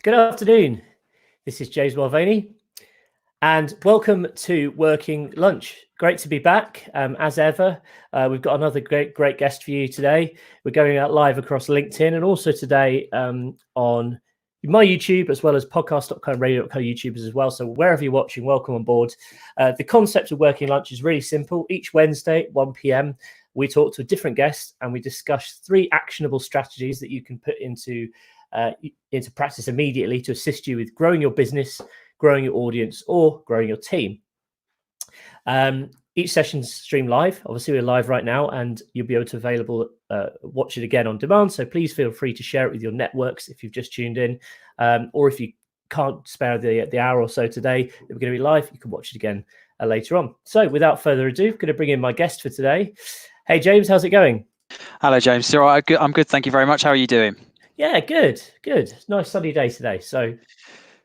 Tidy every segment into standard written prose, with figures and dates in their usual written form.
Good afternoon. This is James Mulvaney, and welcome to Working Lunch. Great to be back, as ever. We've got another great guest for you today. We're going out live across LinkedIn and also today on my YouTube, as well as Podcast.co and Radio.co YouTubers as well. So wherever you're watching, welcome on board. The concept of Working Lunch is really simple. Each Wednesday at 1 p.m, we talk to a different guest and we discuss 3 actionable strategies that you can put into practice immediately to assist you with growing your business, growing your audience, or growing your team. Each session's streamed live. Obviously, we're live right now, and you'll be able to watch it again on demand. So please feel free to share it with your networks if you've just tuned in, or if you can't spare the hour or so today that we're going to be live, you can watch it again later on. So without further ado, I'm going to bring in my guest for today. Hey, James, how's it going? Hello, James. All right, I'm good. Thank you very much. How are you doing? Yeah, good. Nice sunny day today, so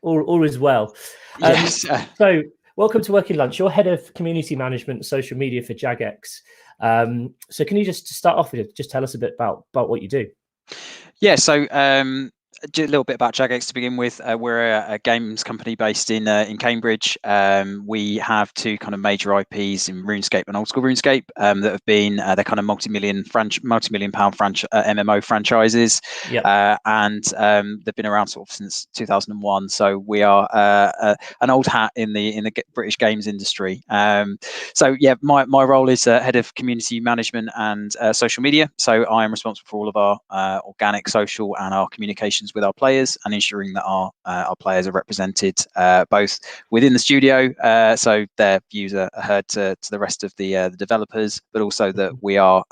all is well. Yes. So welcome to Working Lunch. You're head of community management and social media for Jagex. So can you just start off with just tell us a bit about what you do? Yeah. So a little bit about Jagex to begin with. We're a games company based in Cambridge. We have 2 kind of major IPs in RuneScape and Old School RuneScape that have been they're kind of multi-million pound MMO franchises. Yep. And they've been around sort of since 2001. So we are an old hat in the British games industry. So yeah, my role is head of community management and social media. So I am responsible for all of our organic, social, and our communications with our players, and ensuring that our players are represented both within the studio, so their views are heard to the rest of the developers, but also that we are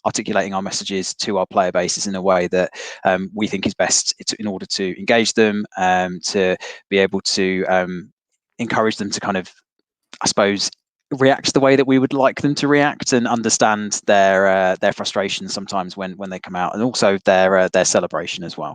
articulating our messages to our player bases in a way that we think is best in order to engage them, to be able to encourage them to kind of, I suppose, react the way that we would like them to react, and understand their frustration sometimes when they come out, and also their celebration as well.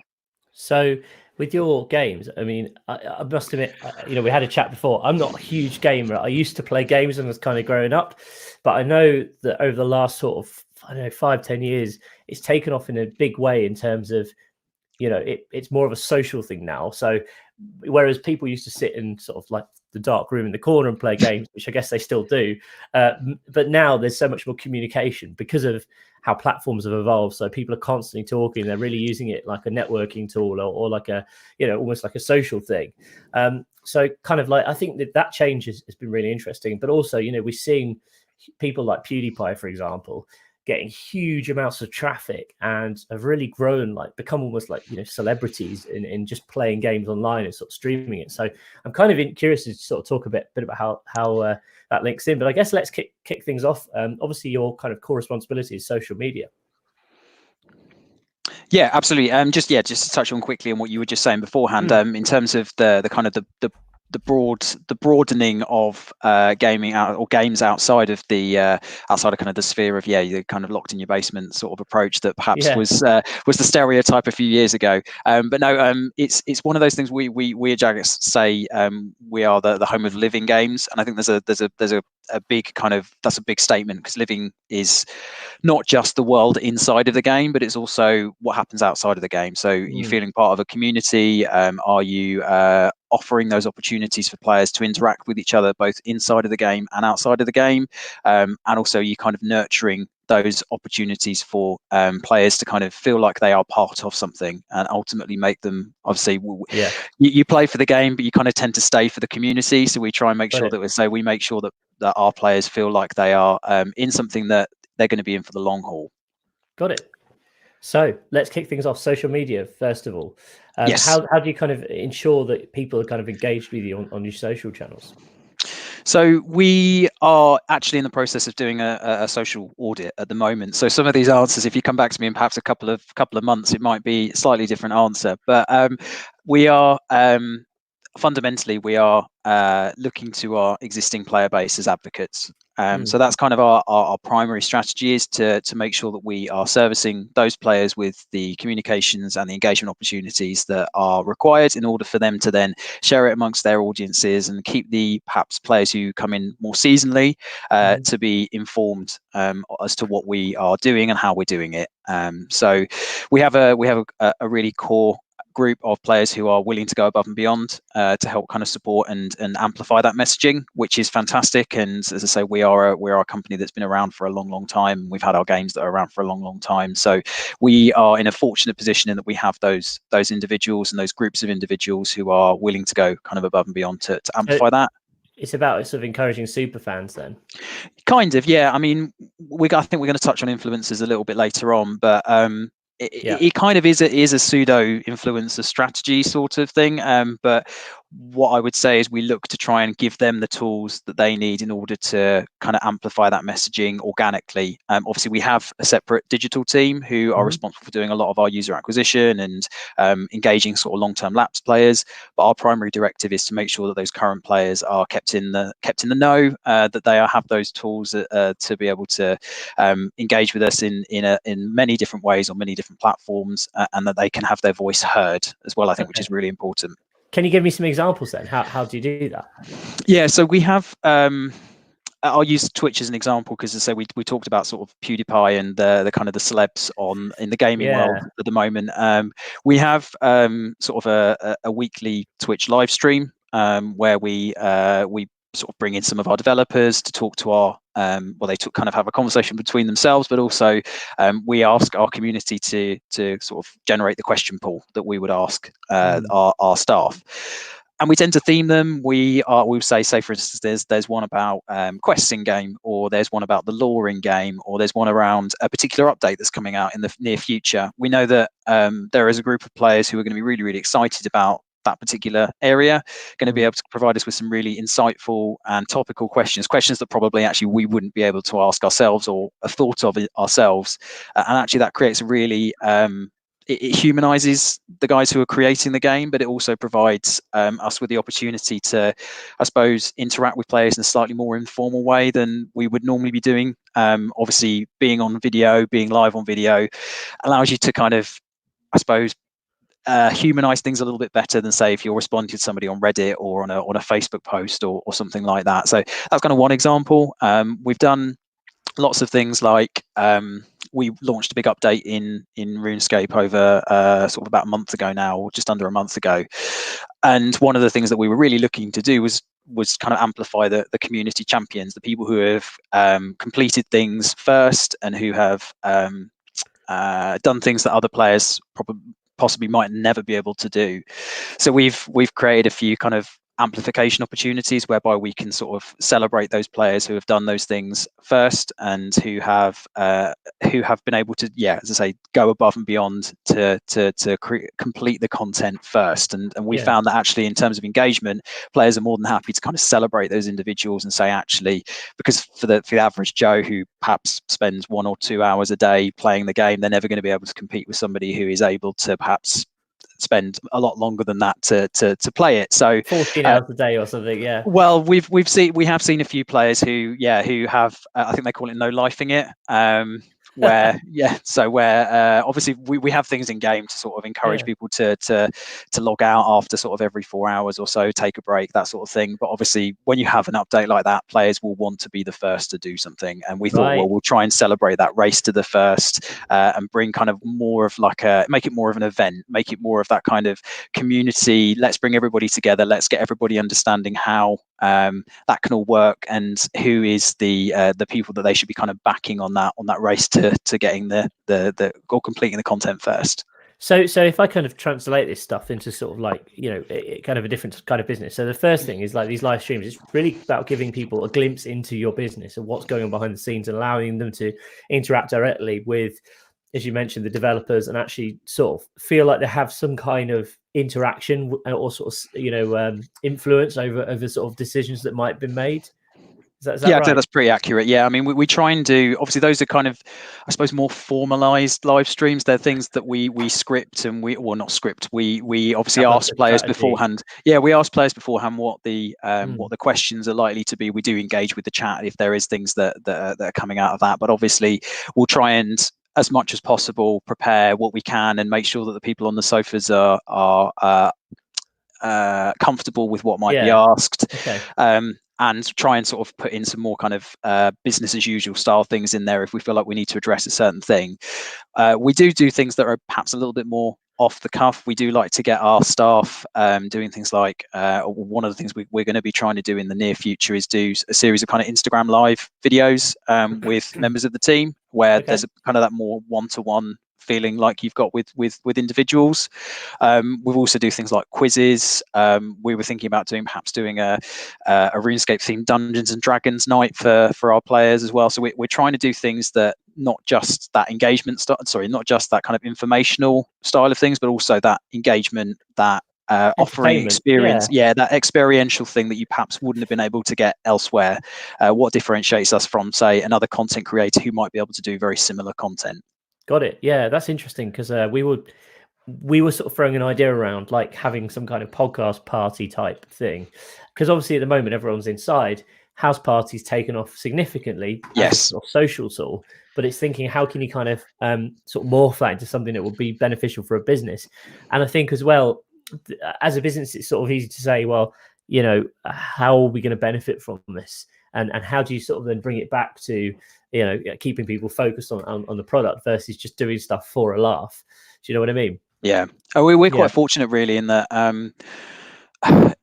So with your games, I mean, I must admit, we had a chat before. I'm not a huge gamer. I used to play games when I was kind of growing up, but I know that over the last sort of 5-10 years, it's taken off in a big way in terms of, it's more of a social thing now. So whereas people used to sit in sort of like the dark room in the corner and play games, which I guess they still do, but now there's so much more communication because of how platforms have evolved. So people are constantly talking. They're really using it like a networking tool or like a, almost like a social thing. So kind of like, I think that change has been really interesting. But also, we're seeing people like PewDiePie, for example, getting huge amounts of traffic and have really grown, become almost like, celebrities in just playing games online and sort of streaming it. So I'm kind of curious to sort of talk a bit about how that links in. But I guess let's kick things off. Obviously, your kind of core responsibility is social media. Yeah, absolutely. Just to touch on quickly on what you were just saying beforehand, in terms of the kind of the broadening of gaming or games outside of kind of the sphere of you're kind of locked in your basement sort of approach that perhaps was the stereotype a few years ago. But no, it's one of those things we at Jagex say we are the home of living games, and I think there's a big kind of, that's a big statement, because living is not just the world inside of the game, but it's also what happens outside of the game. So you're feeling part of a community. Are you offering those opportunities for players to interact with each other, both inside of the game and outside of the game? And also you kind of nurturing those opportunities for players to kind of feel like they are part of something, and ultimately make them, obviously, you play for the game, but you kind of tend to stay for the community. So we try and make sure that we make sure that our players feel like they are in something that they're going to be in for the long haul. Got it. So let's kick things off. Social media, first of all. Yes. How do you kind of ensure that people are kind of engaged with you on your social channels? So we are actually in the process of doing a social audit at the moment. So some of these answers, if you come back to me in perhaps a couple of months, it might be a slightly different answer. But we are fundamentally looking to our existing player base as advocates. So that's kind of our primary strategy, is to make sure that we are servicing those players with the communications and the engagement opportunities that are required in order for them to then share it amongst their audiences, and keep the perhaps players who come in more seasonally to be informed as to what we are doing and how we're doing it. So we have a really core group of players who are willing to go above and beyond to help kind of support and amplify that messaging, which is fantastic. And as I say, we are a company that's been around for a long time. We've had our games that are around for a long time. So we are in a fortunate position in that we have those individuals and those groups of individuals who are willing to go kind of above and beyond to amplify that. It's about sort of encouraging super fans then. Kind of, yeah. I mean, I think we're going to touch on influencers a little bit later on, but it kind of is a pseudo influencer strategy sort of thing. But what I would say is we look to try and give them the tools that they need in order to kind of amplify that messaging organically. Obviously, we have a separate digital team who are responsible for doing a lot of our user acquisition and engaging sort of long-term lapsed players. But our primary directive is to make sure that those current players are kept in the know, that they have those tools to be able to engage with us in many different ways on many different platforms, and that they can have their voice heard as well. I think, which is really important. Can you give me some examples then? How do you do that? Yeah, so we have. I'll use Twitch as an example because, as I say, we talked about sort of PewDiePie and the kind of the celebs in the gaming world at the moment. We have sort of a weekly Twitch live stream where we sort of bring in some of our developers to talk to our they kind of have a conversation between themselves, but also we ask our community to sort of generate the question pool that we would ask our staff. And we tend to theme them. We would say, for instance, there's one about quests in game, or there's one about the lore in game, or there's one around a particular update that's coming out in the near future. We know that there is a group of players who are going to be really, really excited about that particular area, going to be able to provide us with some really insightful and topical questions that probably actually we wouldn't be able to ask ourselves or have thought of it ourselves. And actually that creates a really it humanizes the guys who are creating the game, but it also provides us with the opportunity to, I suppose, interact with players in a slightly more informal way than we would normally be doing. Obviously, being live on video allows you to kind of, I suppose, humanize things a little bit better than, say, if you're responding to somebody on Reddit or on a Facebook post or something like that. So that's kind of one example. We've done lots of things like we launched a big update in RuneScape over sort of about a month ago now, or just under a month ago. And one of the things that we were really looking to do was kind of amplify the community champions, the people who have completed things first and who have done things that other players possibly might never be able to do. So we've created a few kind of amplification opportunities whereby we can sort of celebrate those players who have done those things first and who have been able to, as I say, go above and beyond to complete the content first. And we found that actually in terms of engagement, players are more than happy to kind of celebrate those individuals and say, actually, because for the average Joe who perhaps spends 1 or 2 hours a day playing the game, they're never going to be able to compete with somebody who is able to perhaps spend a lot longer than that to play it. So 14 hours a day or something. Well, we have seen a few players who have I think they call it no lifing it, where obviously we have things in game to sort of encourage people to log out after sort of every 4 hours or so, take a break, that sort of thing. But obviously when you have an update like that, players will want to be the first to do something, and we thought, well, we'll try and celebrate that race to the first and bring kind of more of make it more of an event, make it more of that kind of community. Let's bring everybody together, let's get everybody understanding how that can all work and who is the people that they should be kind of backing on that race to getting the or completing the content first. So if I kind of translate this stuff into sort of like, kind of a different kind of business. So the first thing is like these live streams, it's really about giving people a glimpse into your business and what's going on behind the scenes and allowing them to interact directly with, as you mentioned, the developers, and actually sort of feel like they have some kind of interaction or sort of, influence over sort of decisions that might be made. Is that right? I'd say that's pretty accurate. Yeah, I mean, we try and do, obviously those are kind of, I suppose, more formalized live streams. They're things that we script and not script. We obviously ask players beforehand. Yeah, we ask players beforehand what the questions are likely to be. We do engage with the chat if there is things that are coming out of that. But obviously, we'll try and, as much as possible, prepare what we can and make sure that the people on the sofas are comfortable with what might be asked. And try and sort of put in some more kind of business as usual style things in there if we feel like we need to address a certain thing. We do things that are perhaps a little bit more off the cuff. We do like to get our staff doing things like one of the things we're going to be trying to do in the near future is do a series of kind of Instagram live videos with members of the team, where there's a kind of that more one-to-one feeling like you've got with individuals. We've also do things like quizzes. We were thinking about perhaps doing a RuneScape themed Dungeons and Dragons night for our players as well. So we're trying to do things that not just that engagement not just that kind of informational style of things, but also that engagement, that offering experience, that experiential thing that you perhaps wouldn't have been able to get elsewhere. What differentiates us from, say, another content creator who might be able to do very similar content. Got it. Yeah, that's interesting, because we were sort of throwing an idea around, like having some kind of podcast party type thing, because obviously at the moment everyone's inside. House parties taken off significantly as a sort of social tool, but it's thinking, how can you kind of sort of morph that into something that would be beneficial for a business? And I think as well, as a business, it's sort of easy to say, well, you know, how are we going to benefit from this? And how do you sort of then bring it back to, you know, keeping people focused on the product versus just doing stuff for a laugh? Do you know what I mean? Yeah. We're quite fortunate, really, in that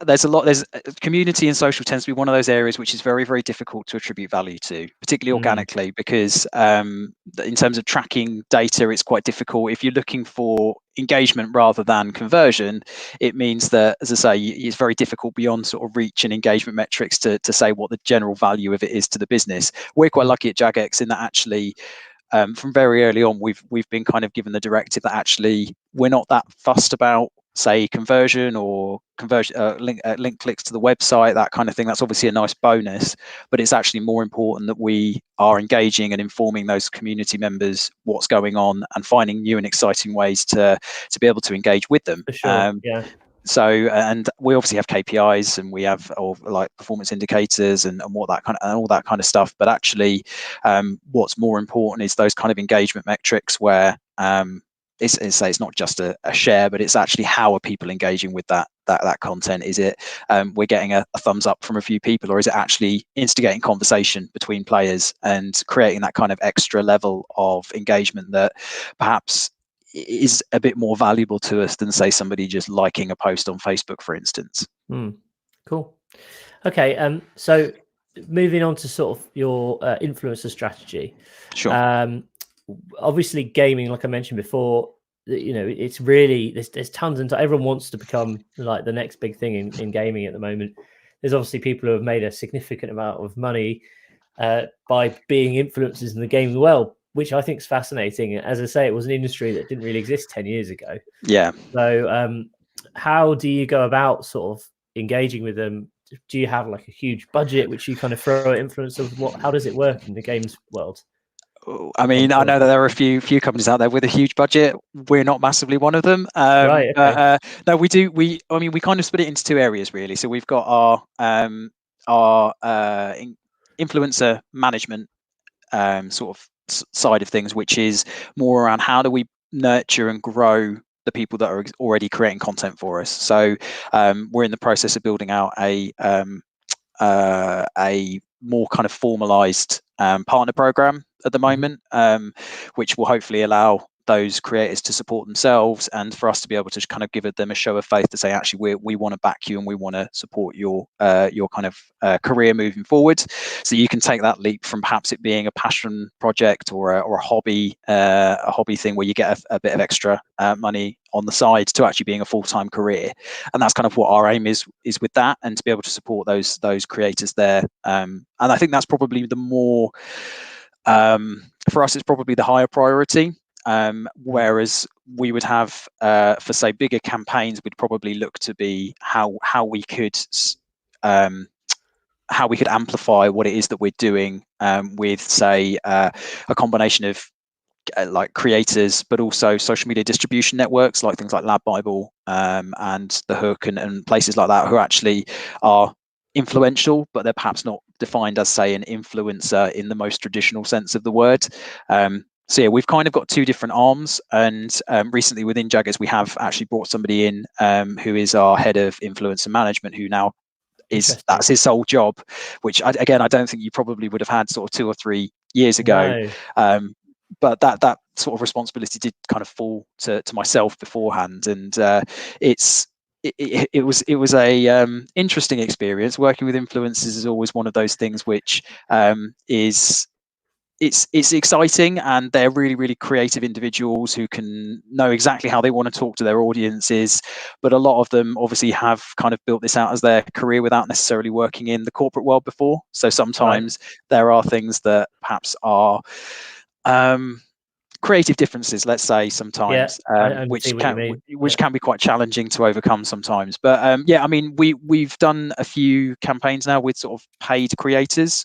there's community and social tends to be one of those areas which is very, very difficult to attribute value to, particularly organically, because in terms of tracking data, it's quite difficult. If you're looking for engagement rather than conversion, it means that, as I say, it's very difficult beyond sort of reach and engagement metrics to say what the general value of it is to the business. We're quite lucky at Jagex in that actually, from very early on, we've been kind of given the directive that actually we're not that fussed about, say, conversion or link clicks to the website, that kind of thing. That's obviously a nice bonus, but it's actually more important that we are engaging and informing those community members what's going on and finding new and exciting ways to be able to engage with them. For sure. So, and we obviously have KPIs, and we have like performance indicators and all that kind of stuff. But actually, what's more important is those kind of engagement metrics where it's not just a share, but it's actually how are people engaging with that content. Is it we're getting a thumbs up from a few people, or is it actually instigating conversation between players and creating that kind of extra level of engagement that perhaps is a bit more valuable to us than, say, somebody just liking a post on Facebook, for instance. Cool. Okay. So moving on to sort of your influencer strategy. Sure. Obviously, gaming, like I mentioned before, you know, it's really there's tons and everyone wants to become like the next big thing in gaming at the moment. There's obviously people who have made a significant amount of money by being influencers in the gaming world, which I think is fascinating. As I say, it was an industry that didn't really exist 10 years ago. Yeah. So how do you go about sort of engaging with them? Do you have like a huge budget which you kind of throw at influencers? How does it work in the games world? I mean, I know that there are a few companies out there with a huge budget. We're not massively one of them. Right. Okay. No, we do. We kind of split it into two areas, really. So we've got our influencer management sort of side of things, which is more around how do we nurture and grow the people that are already creating content for us. So we're in the process of building out a more kind of formalized partner program at the moment, which will hopefully allow those creators to support themselves and for us to be able to kind of give them a show of faith to say, actually, we want to back you and we want to support your kind of career moving forward. So you can take that leap from perhaps it being a passion project or a hobby thing where you get a bit of extra money on the side to actually being a full-time career. And that's kind of what our aim is with that, and to be able to support those creators there. And I think that's probably the more for us, it's probably the higher priority. Whereas we would have for, say, bigger campaigns, we'd probably look to be how we could amplify what it is that we're doing with, say, a combination of like creators, but also social media distribution networks like things like Lab Bible and The Hook and places like that, who actually are influential, but they're perhaps not defined as, say, an influencer in the most traditional sense of the word. So yeah, we've kind of got two different arms, and recently within Jagex we have actually brought somebody in who is our head of influencer management, who now that's his sole job, which I don't think you probably would have had sort of 2 or 3 years ago. No. but that sort of responsibility did kind of fall to myself beforehand, and it was a interesting experience. Working with influencers is always one of those things which is it's exciting, and they're really, really creative individuals who can know exactly how they want to talk to their audiences. But a lot of them obviously have kind of built this out as their career without necessarily working in the corporate world before. So sometimes there are things that perhaps are creative differences, let's say, sometimes, which can be quite challenging to overcome sometimes. But yeah, I mean, we've done a few campaigns now with sort of paid creators,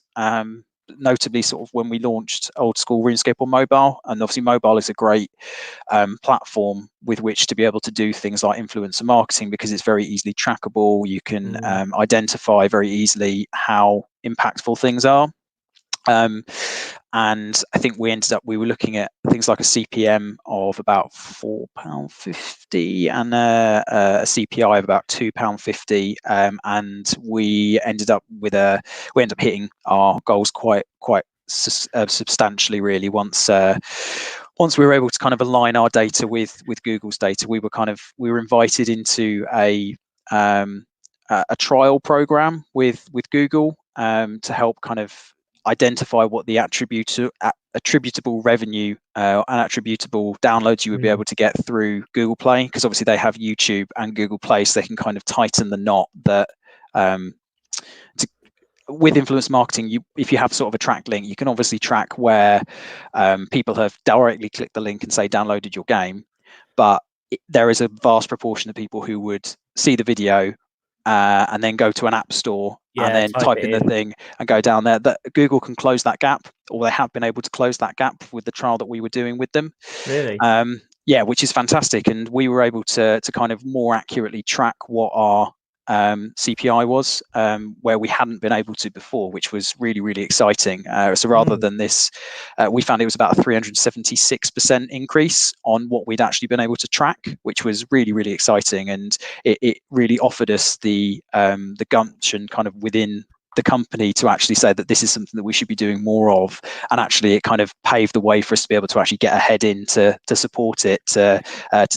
notably sort of when we launched Old School RuneScape on mobile. And obviously mobile is a great platform with which to be able to do things like influencer marketing, because it's very easily trackable. You can identify very easily how impactful things are. And I think we were looking at things like a CPM of about £4.50 and a CPI of about £2.50, and we ended up hitting our goals quite substantially, really. Once we were able to kind of align our data with Google's data, we were invited into a trial program with Google to help kind of identify what the attributable revenue and attributable downloads you would be able to get through Google Play, because obviously they have YouTube and Google Play, so they can kind of tighten the knot that with influence marketing, if you have sort of a track link, you can obviously track where people have directly clicked the link and say downloaded your game, but there is a vast proportion of people who would see the video and then go to an app store and then type in the thing and go down there. That Google can close that gap, or they have been able to close that gap with the trial that we were doing with them. Really? Yeah, which is fantastic. And we were able to kind of more accurately track what our CPI was, where we hadn't been able to before, which was really, really exciting. So rather than this, we found it was about a 376% increase on what we'd actually been able to track, which was really, really exciting. And it really offered us the gumption kind of within the company to actually say that this is something that we should be doing more of. And actually it kind of paved the way for us to be able to actually get ahead in to support it, to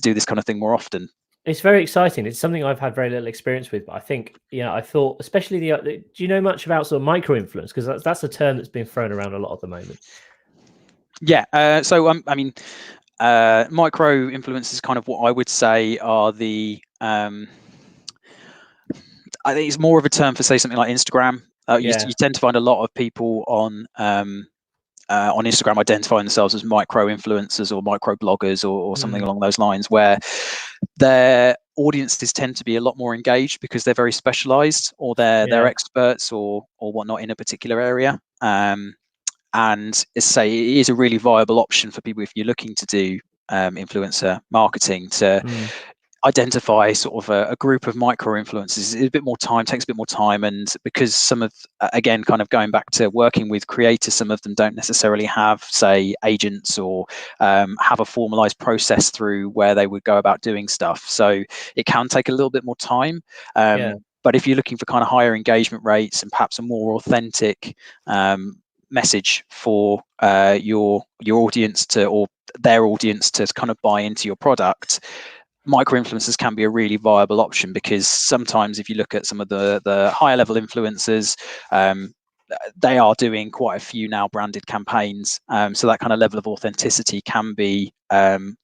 do this kind of thing more often. It's very exciting. It's something I've had very little experience with, but I think, I thought, especially do you know much about sort of micro-influence? Because that's a term that's been thrown around a lot at the moment. Yeah. So I mean, micro-influence is kind of what I would say are the, I think it's more of a term for, say, something like Instagram. You tend to find a lot of people on Instagram identifying themselves as micro-influencers or micro-bloggers or something along those lines, where their audiences tend to be a lot more engaged because they're very specialized, or they're experts or whatnot in a particular area. And say it is a really viable option for people if you're looking to do influencer marketing, to identify sort of a group of micro influencers. It's a bit more time, takes a bit more time, and because some of, again, kind of going back to working with creators, some of them don't necessarily have, say, agents or have a formalized process through where they would go about doing stuff, so it can take a little bit more time. But if you're looking for kind of higher engagement rates and perhaps a more authentic message for your audience or their audience to kind of buy into your product, micro-influencers can be a really viable option, because sometimes if you look at some of the higher level influencers, they are doing quite a few now branded campaigns, so that kind of level of authenticity can be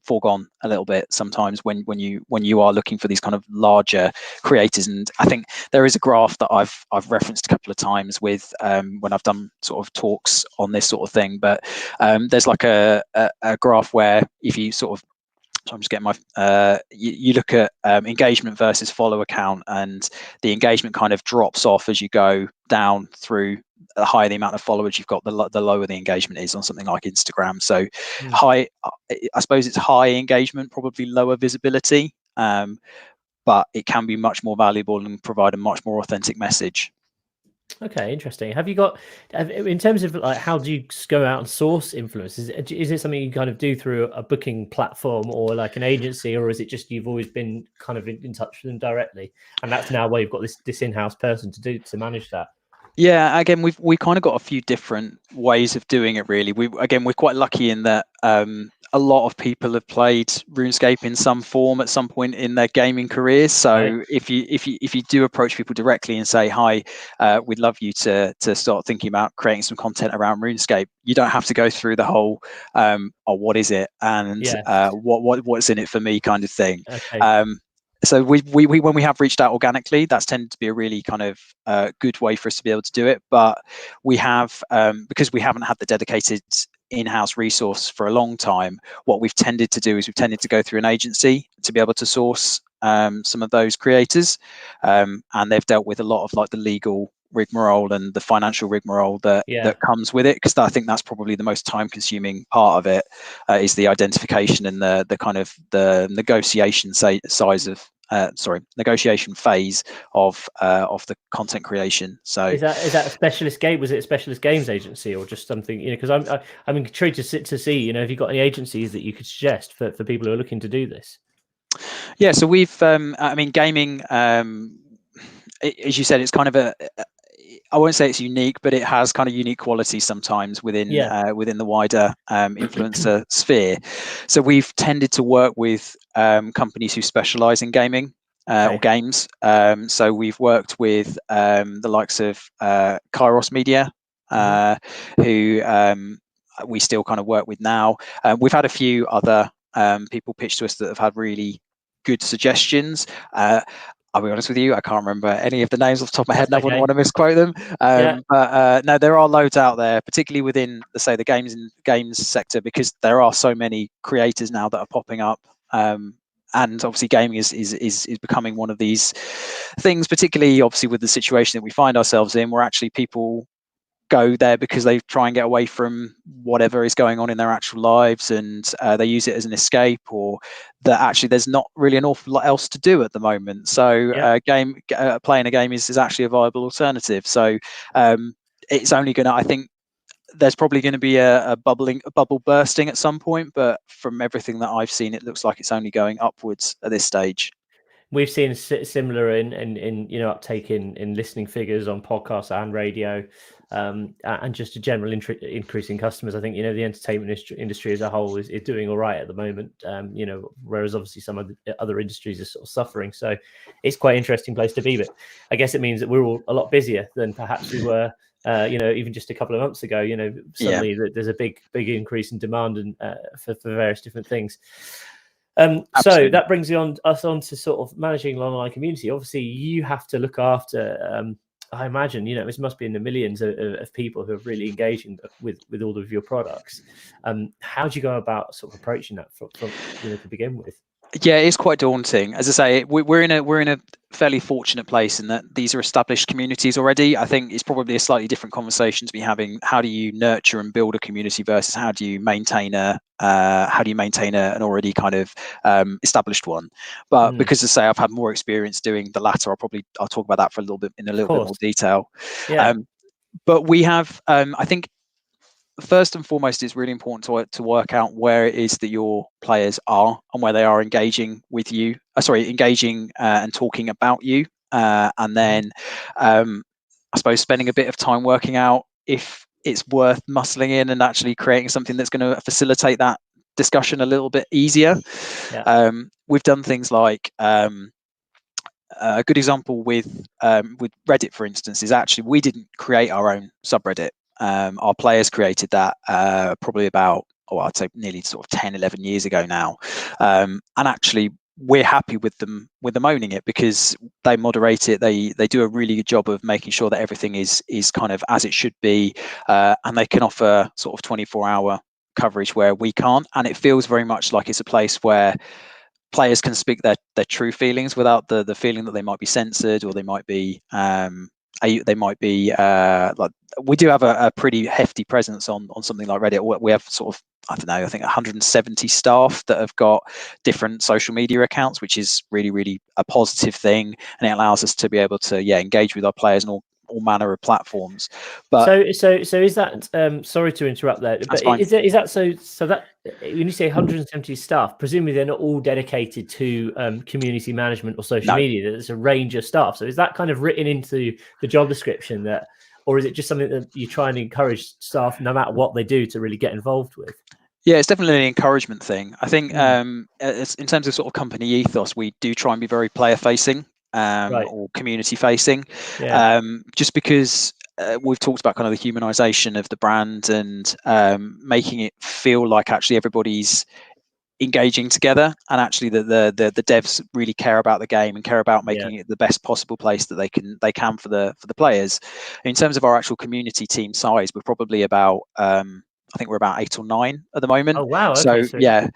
foregone a little bit sometimes when you are looking for these kind of larger creators. And I think there is a graph that I've referenced a couple of times with when I've done sort of talks on this sort of thing, but there's like a graph where if you sort of, so I'm just getting my, you look at engagement versus follow count, and the engagement kind of drops off as you go down through. The higher the amount of followers you've got, the lower the engagement is on something like Instagram. So high, I suppose it's high engagement, probably lower visibility, but it can be much more valuable and provide a much more authentic message. Okay, interesting. Have you got, in terms of like, how do you go out and source influencers? Is it something you kind of do through a booking platform or like an agency, or is it just you've always been kind of in touch with them directly, and that's now where you've got this in-house person to manage that? Yeah, again, we kind of got a few different ways of doing it. Really, we're quite lucky in that a lot of people have played RuneScape in some form at some point in their gaming careers. So Right. if you do approach people directly and say, "Hi, we'd love you to start thinking about creating some content around RuneScape," you don't have to go through the whole "Oh, what is it?" and Yeah. what's in it for me kind of thing. Okay. So we when we have reached out organically, that's tended to be a really kind of good way for us to be able to do it. But we have because we haven't had the dedicated in-house resource for a long time, what we've tended to do is we've tended to go through an agency to be able to source some of those creators, and they've dealt with a lot of like the legal rigmarole and the financial rigmarole that comes with it, because I think that's probably the most time-consuming part of it, is the identification and the kind of the negotiation negotiation phase of the content creation. So is that a specialist game? Was it a specialist games agency or just something? Because I'm intrigued to see. Have you got any agencies that you could suggest for people who are looking to do this? Yeah, so we've I mean, gaming, as you said, it's kind of I won't say it's unique, but it has kind of unique qualities sometimes within within the wider influencer sphere. So we've tended to work with companies who specialize in gaming or games. So we've worked with the likes of Kairos Media, who we still kind of work with now. We've had a few other people pitch to us that have had really good suggestions. I'll be honest with you, I can't remember any of the names off the top of my head, and I wouldn't want to misquote them. But no, there are loads out there, particularly within, let's say, the games sector, because there are so many creators now that are popping up. And obviously, gaming is becoming one of these things, particularly obviously with the situation that we find ourselves in, where actually people go there because they try and get away from whatever is going on in their actual lives, and they use it as an escape, or that actually there's not really an awful lot else to do at the moment. So playing a game is actually a viable alternative. So it's only going to, I think there's probably going to be a bubble bursting at some point, but from everything that I've seen, it looks like it's only going upwards at this stage. We've seen similar in uptake in listening figures on podcasts and radio, and just a general increase in customers. I think the entertainment industry as a whole is doing all right at the moment. Whereas obviously some of the other industries are sort of suffering. So it's quite an interesting place to be. But I guess it means that we're all a lot busier than perhaps we were. Even just a couple of months ago. Suddenly there's a big increase in demand and for various different things. So that brings us on to sort of managing an online community. Obviously, you have to look after. I imagine this must be in the millions of people who are really engaging with all of your products. How do you go about sort of approaching that from to begin with? Yeah, it's quite daunting. As I say, we're in a fairly fortunate place in that these are established communities already. I think it's probably a slightly different conversation to be having. How do you nurture and build a community versus how do you maintain an already kind of established one? But because, as I say, I've had more experience doing the latter, I'll talk about that for a little bit more detail. Yeah. But we have, I think, first and foremost, it's really important to work out where it is that your players are and where they are engaging with you. Engaging and talking about you, and then I suppose spending a bit of time working out if it's worth muscling in and actually creating something that's going to facilitate that discussion a little bit easier. We've done things like a good example with Reddit, for instance, is actually we didn't create our own subreddit. Our players created that probably about, I'd say nearly sort of 10, 11 years ago now. And actually, we're happy with them owning it because they moderate it. They do a really good job of making sure that everything is kind of as it should be. And they can offer sort of 24-hour coverage where we can't. And it feels very much like it's a place where players can speak their true feelings without the feeling that they might be censored, or they might be like, we do have a pretty hefty presence on something like Reddit. We have sort of, I don't know, I think 170 staff that have got different social media accounts, which is really, really a positive thing, and it allows us to be able to engage with our players on all manner of platforms. But so is that sorry to interrupt there, but is that so that when you say 170 staff, presumably they're not all dedicated to community management or social media? There's a range of staff. So is that kind of written into the job description that or is it just something that you try and encourage staff, no matter what they do, to really get involved with? Yeah, it's definitely an encouragement thing. I think in terms of sort of company ethos, we do try and be very player facing or community facing, just because we've talked about kind of the humanization of the brand and making it feel like actually everybody's engaging together, and actually the devs really care about the game and care about making it the best possible place that they can for the players. In terms of our actual community team size, we're probably about I think we're about 8 or 9 at the moment. Oh wow! So okay,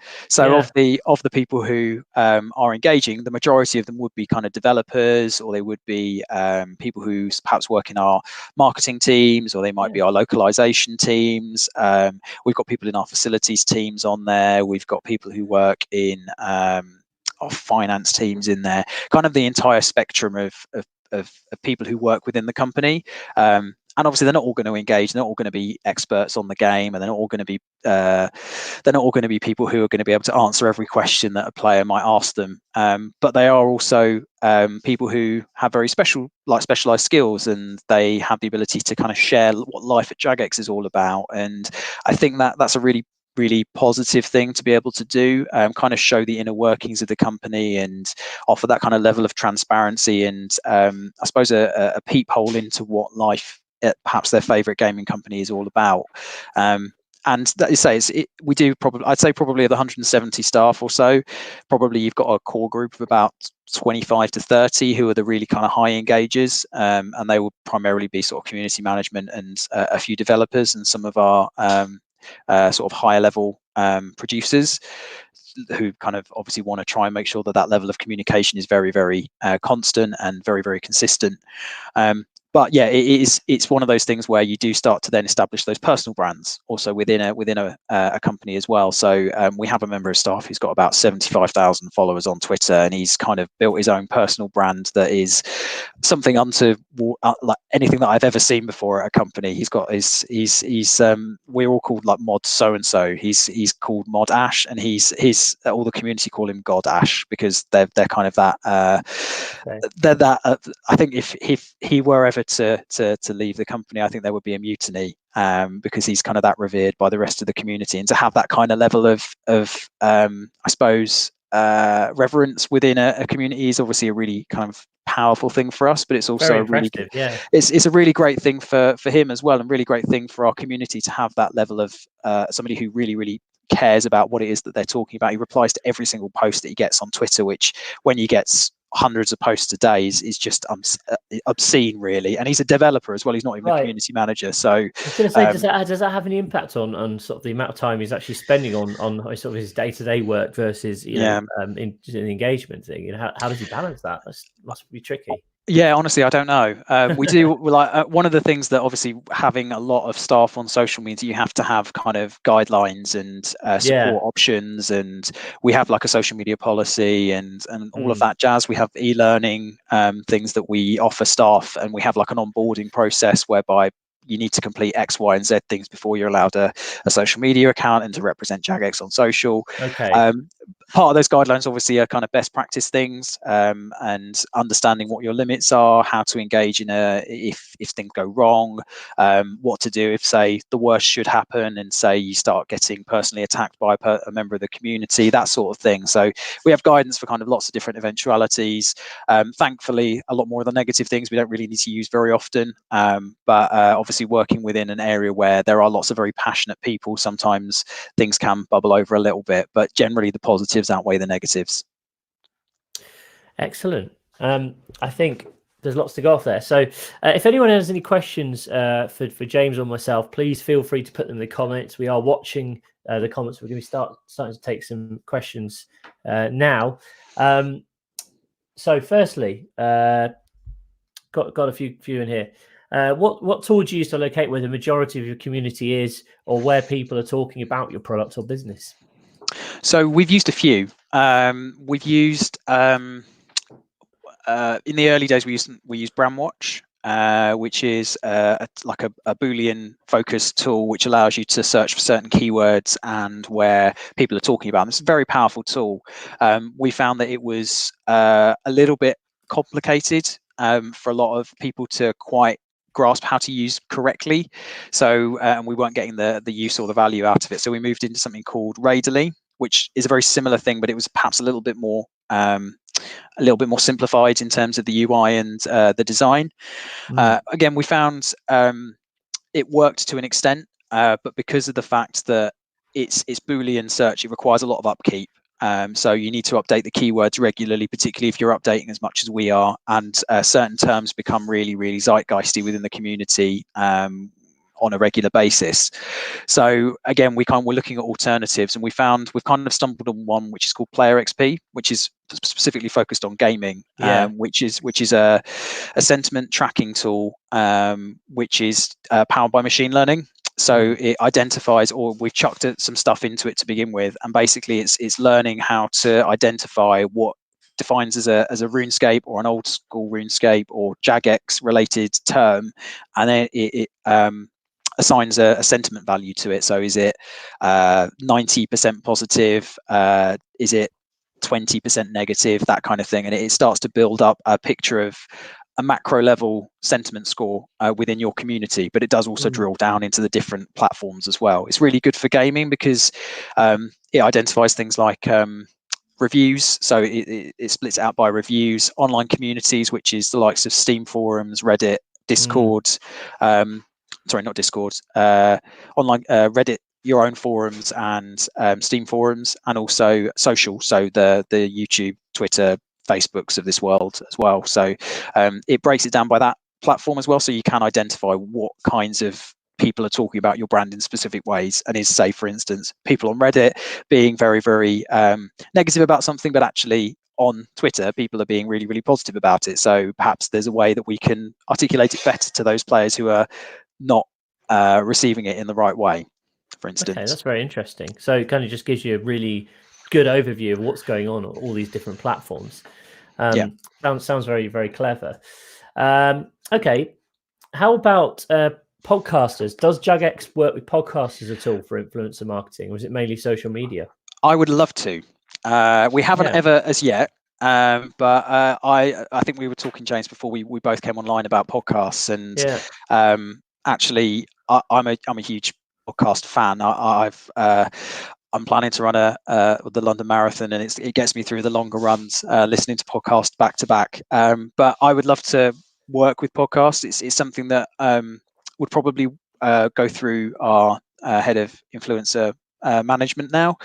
of the people who are engaging, the majority of them would be kind of developers, or they would be people who perhaps work in our marketing teams, or they might be our localization teams. We've got people in our facilities teams on there. We've got people who work in our finance teams in there. Kind of the entire spectrum of people who work within the company. And obviously, they're not all going to engage. They're not all going to be experts on the game, and they're not all going to be people who are going to be able to answer every question that a player might ask them. But they are also people who have very specialized skills, and they have the ability to kind of share what life at Jagex is all about. And I think that's a really positive thing to be able to do, kind of show the inner workings of the company and offer that kind of level of transparency and I suppose a peephole into what life at perhaps their favorite gaming company is all about. And that you say, I'd say probably of the 170 staff or so, probably you've got a core group of about 25 to 30 who are the really kind of high engagers, and they will primarily be sort of community management and a few developers and some of our sort of higher level producers who kind of obviously want to try and make sure that level of communication is very, very constant and very, very consistent. But yeah, it's one of those things where you do start to then establish those personal brands also within a company as well. So we have a member of staff who's got about 75,000 followers on Twitter, and he's kind of built his own personal brand that is something unto like anything that I've ever seen before at a company. He's got we're all called like Mod so and so. He's called Mod Ash, and he's all the community call him God Ash because they're kind of that. They're that. I think if he were ever to leave the company, I think there would be a mutiny, because he's kind of that revered by the rest of the community, and to have that kind of level of I suppose reverence within a community is obviously a really kind of powerful thing for us, but it's also a really it's a really great thing for him as well, and really great thing for our community to have that level of somebody who really cares about what it is that they're talking about. He replies to every single post that he gets on Twitter, which when you get hundreds of posts a day is just obscene, really. And he's a developer as well. He's not even a community manager. So I was going to say, does that have any impact on sort of the amount of time he's actually spending on sort of his day-to-day work versus in the engagement thing? You know, how does he balance that? That must be tricky. Yeah, honestly, I don't know. We do like one of the things that obviously having a lot of staff on social means you have to have kind of guidelines and support options, and we have like a social media policy and all of that jazz. We have e-learning things that we offer staff, and we have like an onboarding process whereby you need to complete X, Y, and Z things before you're allowed a social media account and to represent Jagex on social. Part of those guidelines obviously are kind of best practice things, and understanding what your limits are, how to engage in if things go wrong, what to do if, say, the worst should happen and say you start getting personally attacked by a member of the community, that sort of thing. So we have guidance for kind of lots of different eventualities. Thankfully, a lot more of the negative things we don't really need to use very often, but obviously working within an area where there are lots of very passionate people, sometimes things can bubble over a little bit, but generally the positives outweigh the negatives. Excellent. I think there's lots to go off there. So if anyone has any questions for James or myself, please feel free to put them in the comments. We are watching the comments. We're going to be starting to take some questions now. So firstly, got a few in here. What tool do you use to locate where the majority of your community is, or where people are talking about your product or business? So we've used a few. We've used in the early days we used Brandwatch, which is like a Boolean focused tool which allows you to search for certain keywords and where people are talking about them. It's a very powerful tool. We found that it was a little bit complicated for a lot of people to quite grasp how to use correctly. So and we weren't getting the use or the value out of it. So we moved into something called Raidly, which is a very similar thing, but it was perhaps a little bit more simplified in terms of the UI and the design. Again, we found it worked to an extent, but because of the fact that it's Boolean search, it requires a lot of upkeep. So you need to update the keywords regularly, particularly if you're updating as much as we are, and certain terms become really, really zeitgeisty within the community on a regular basis. So again, we're looking at alternatives, and we've kind of stumbled on one which is called Player XP, which is specifically focused on gaming, which is a sentiment tracking tool, which is powered by machine learning. So it identifies, or we've chucked some stuff into it to begin with, and basically it's learning how to identify what defines as a RuneScape or an old school RuneScape or Jagex related term, and then it assigns a sentiment value to it. So is it 90% positive? Is it 20% negative? That kind of thing, and it starts to build up a picture of a macro level sentiment score within your community, but it does also drill down into the different platforms as well. It's really good for gaming because it identifies things like reviews, so it splits out by reviews, online communities, which is the likes of Steam forums, Reddit, Discord, sorry, not Discord, online Reddit, your own forums, and Steam forums, and also social, so the YouTube, Twitter, Facebooks of this world as well. So it breaks it down by that platform as well, so you can identify what kinds of people are talking about your brand in specific ways, and is, say, for instance, people on Reddit being very, very negative about something, but actually on Twitter people are being really, really positive about it. So perhaps there's a way that we can articulate it better to those players who are not receiving it in the right way, for instance. Okay, that's very interesting. So it kind of just gives you a really good overview of what's going on all these different platforms. Sounds very, very clever. Okay, how about podcasters? Does Jagex work with podcasters at all for influencer marketing, or is it mainly social media? I would love to. We haven't ever as yet, but I think we were talking, James, before we both came online about podcasts, and actually I'm a huge podcast fan. I'm planning to run the London Marathon, and it gets me through the longer runs listening to podcasts back to back. But I would love to work with podcasts. It's something that would probably go through our head of influencer management now.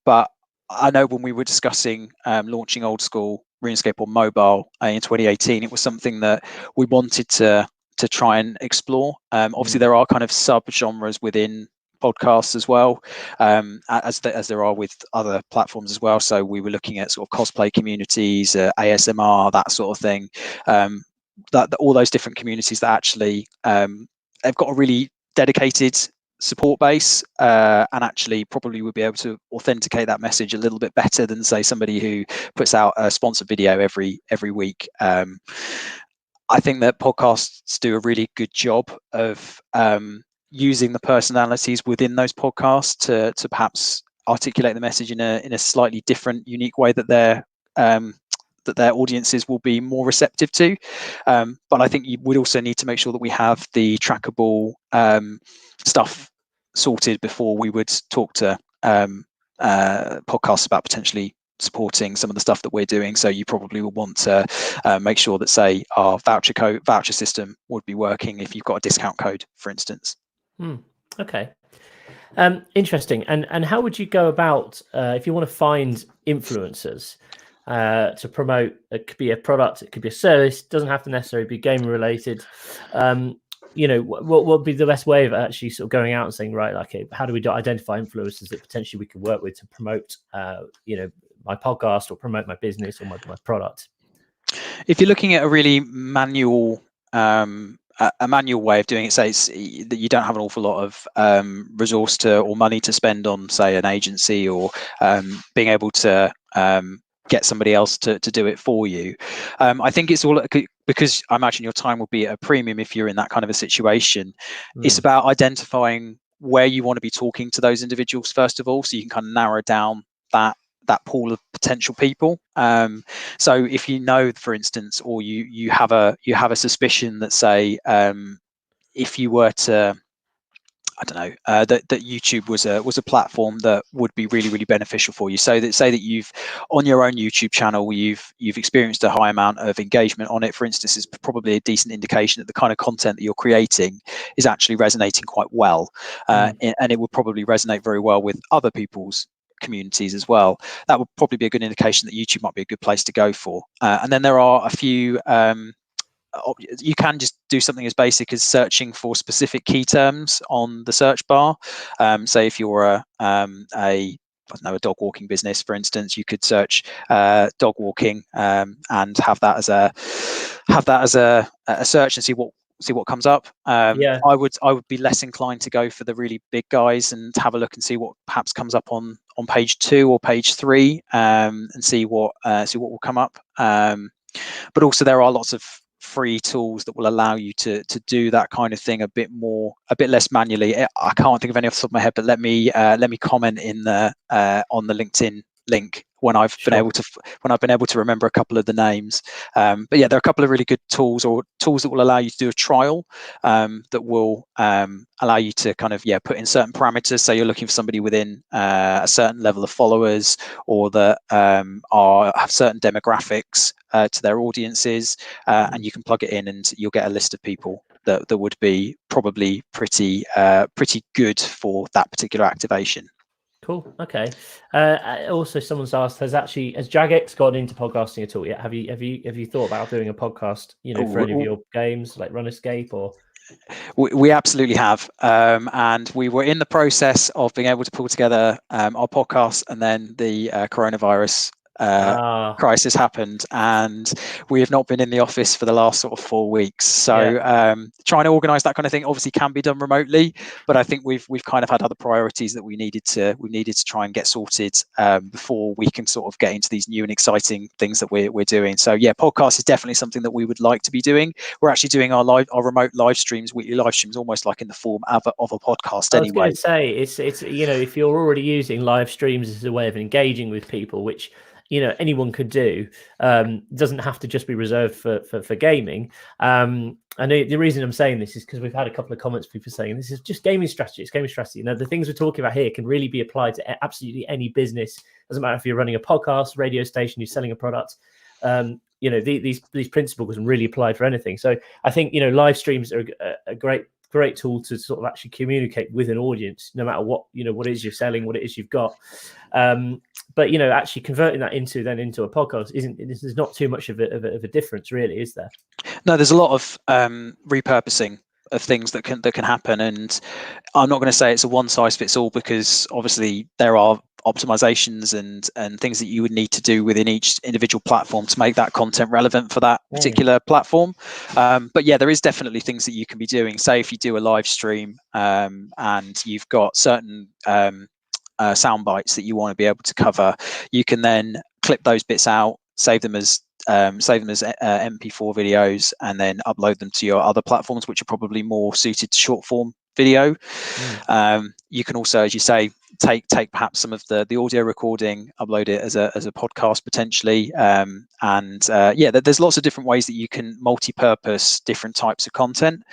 But I know when we were discussing launching old school RuneScape on mobile in 2018, it was something that we wanted to try and explore. Obviously, there are kind of sub-genres within podcasts as well, as there are with other platforms as well. So we were looking at sort of cosplay communities, ASMR, that sort of thing. That all those different communities that actually they've got a really dedicated support base, and actually probably would be able to authenticate that message a little bit better than, say, somebody who puts out a sponsored video every week. I think that podcasts do a really good job of using the personalities within those podcasts to perhaps articulate the message in a slightly different, unique way that their audiences will be more receptive to. But I think you would also need to make sure that we have the trackable stuff sorted before we would talk to podcasts about potentially supporting some of the stuff that we're doing. So you probably will want to make sure that, say, our voucher system would be working if you've got a discount code, for instance. Okay. Interesting. And how would you go about if you want to find influencers to promote? It could be a product, it could be a service, it doesn't have to necessarily be game related. What would be the best way of actually sort of going out and saying, right, okay, how do we identify influencers that potentially we could work with to promote my podcast or promote my business or my product? If you're looking at a really manual way of doing it, say that you don't have an awful lot of resource or money to spend on, say, an agency, or being able to get somebody else to do it for you. I think it's all, because I imagine your time will be at a premium if you're in that kind of a situation. It's about identifying where you want to be talking to those individuals first of all, so you can kind of narrow down that pool of potential people. So if you know, for instance, or you have a suspicion that, say, if you were to, I don't know, that YouTube was a platform that would be really, really beneficial for you. So that, say that you've, on your own YouTube channel, you've experienced a high amount of engagement on it, for instance, is probably a decent indication that the kind of content that you're creating is actually resonating quite well, and it would probably resonate very well with other people's communities as well. That would probably be a good indication that YouTube might be a good place to go for. And then there are a few. You can just do something as basic as searching for specific key terms on the search bar. Say if you're a I don't know, a dog walking business, for instance, you could search dog walking and have that as a search and see what comes up. I would be less inclined to go for the really big guys and have a look and see what perhaps comes up on page 2 or page 3, and see what will come up. But also there are lots of free tools that will allow you to do that kind of thing a bit less manually. I can't think of any off the top of my head, but let me comment in the on the LinkedIn link when I've been able to remember a couple of the names. But yeah, there are a couple of really good tools that will allow you to do a trial, that will allow you to kind of put in certain parameters. So you're looking for somebody within a certain level of followers, or that have certain demographics to their audiences, and you can plug it in and you'll get a list of people that would be probably pretty good for that particular activation. Cool. Okay. Also, someone's asked, has Jagex gone into podcasting at all yet? Have you thought about doing a podcast, for any of your games like Run Escape or? We absolutely have, and we were in the process of being able to pull together our podcast, and then the coronavirus crisis happened, and we have not been in the office for the last sort of 4 weeks. So trying to organise that kind of thing obviously can be done remotely, but I think we've kind of had other priorities that we needed to try and get sorted before we can sort of get into these new and exciting things that we're doing. So yeah, podcast is definitely something that we would like to be doing. We're actually doing our remote live streams, weekly live streams, almost like in the form of a podcast. Anyway, I was going to say, it's if you're already using live streams as a way of engaging with people, which anyone could do, doesn't have to just be reserved for gaming. I know the reason I'm saying this is because we've had a couple of comments, people saying this is just gaming strategy. It's gaming strategy. The things we're talking about here can really be applied to absolutely any business. Doesn't matter if you're running a podcast, radio station, you're selling a product. These principles can really apply for anything. So I think live streams are a great tool to sort of actually communicate with an audience, no matter what what it is you're selling, what it is you've got. But actually converting that into a podcast there's not too much of a difference, really, is there? No, there's a lot of repurposing of things that can happen, and I'm not going to say it's a one size fits all, because obviously there are optimizations and things that you would need to do within each individual platform to make that content relevant for that particular platform. But yeah, there is definitely things that you can be doing. Say if you do a live stream and you've got certain sound bites that you want to be able to cover, you can then clip those bits out, save them as MP4 videos, and then upload them to your other platforms, which are probably more suited to short form video. You can also, as you say, take perhaps some of the audio recording, upload it as a podcast potentially, there's lots of different ways that you can multi-purpose different types of content.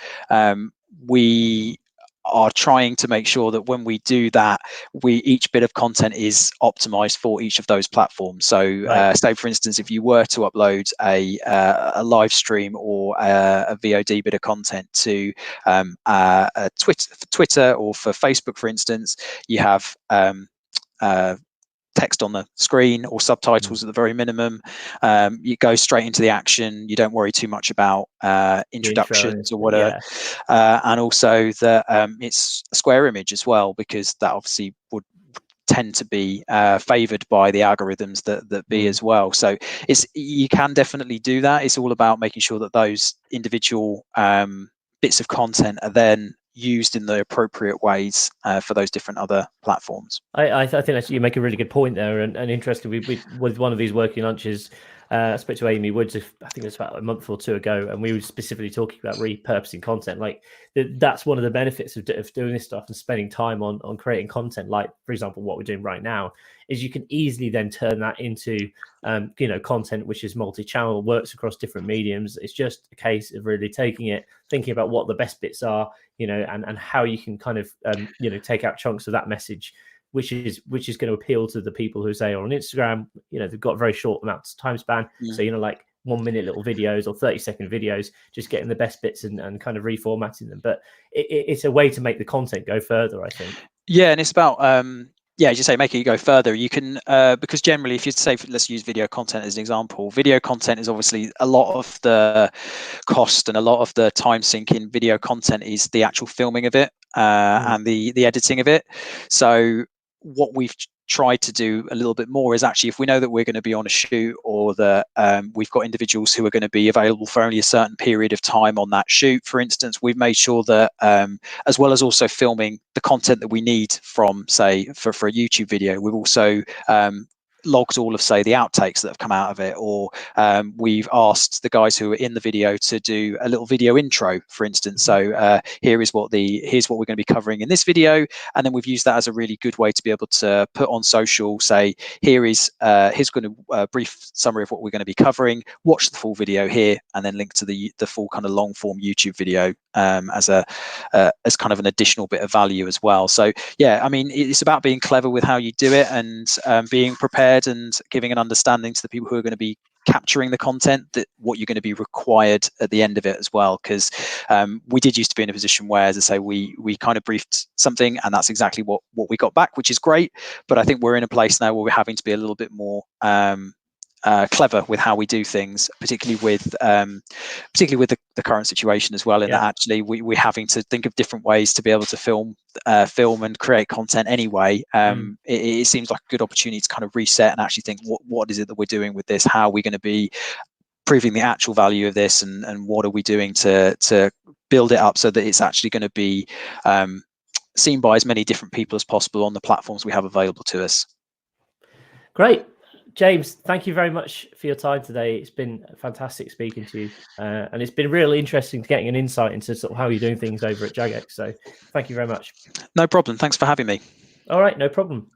We are trying to make sure that when we do that, each bit of content is optimized for each of those platforms. So say for instance, if you were to upload a live stream or a VOD bit of content to Twitter or for Facebook, for instance, you have text on the screen or subtitles at the very minimum. You go straight into the action. You don't worry too much about introductions or whatever. And also that it's a square image as well, because that obviously would tend to be favored by the algorithms that be as well. So you can definitely do that. It's all about making sure that those individual bits of content are then used in the appropriate ways for those different other platforms. I think you make a really good point there, and interesting. We with one of these working lunches, I spoke to Amy Woods, I think it was about a month or two ago, and we were specifically talking about repurposing content. Like that's one of the benefits of doing this stuff and spending time on creating content. Like, for example, what we're doing right now is you can easily then turn that into content which is multi-channel, works across different mediums. It's just a case of really taking it, thinking about what the best bits are, and how you can kind of take out chunks of that message, which is going to appeal to the people who say are on Instagram, they've got very short amounts of time span. So, like 1 minute little videos or 30-second videos, just getting the best bits and kind of reformatting them. But it's a way to make the content go further, I think. Yeah, and it's about as you say, making it go further. You can because generally, if you say, let's use video content as an example, video content is obviously a lot of the cost and a lot of the time sink in video content is the actual filming of it and the editing of it. So what we've tried to do a little bit more is actually, if we know that we're going to be on a shoot, or that we've got individuals who are going to be available for only a certain period of time on that shoot, for instance, we've made sure that as well as also filming the content that we need from, say, for a YouTube video, we've also logged all of, say, the outtakes that have come out of it, or we've asked the guys who are in the video to do a little video intro, for instance. So here's what we're going to be covering in this video, and then we've used that as a really good way to be able to put on social, say, here's going to brief summary of what we're going to be covering, watch the full video here, and then link to the full kind of long form YouTube video as kind of an additional bit of value as well. So yeah, I mean, it's about being clever with how you do it, and being prepared and giving an understanding to the people who are going to be capturing the content, that what you're going to be required at the end of it as well. Because we did used to be in a position where, as I say, we kind of briefed something and that's exactly what we got back, which is great. But I think we're in a place now where we're having to be a little bit more clever with how we do things, particularly with the current situation as well, in that actually we're having to think of different ways to be able to film and create content anyway. It seems like a good opportunity to kind of reset and actually think, what is it that we're doing with this? How are we going to be proving the actual value of this, and what are we doing to build it up so that it's actually going to be seen by as many different people as possible on the platforms we have available to us. Great. James, thank you very much for your time today. It's been fantastic speaking to you, and it's been really interesting getting an insight into sort of how you're doing things over at Jagex. So thank you very much. No problem. Thanks for having me. All right, no problem.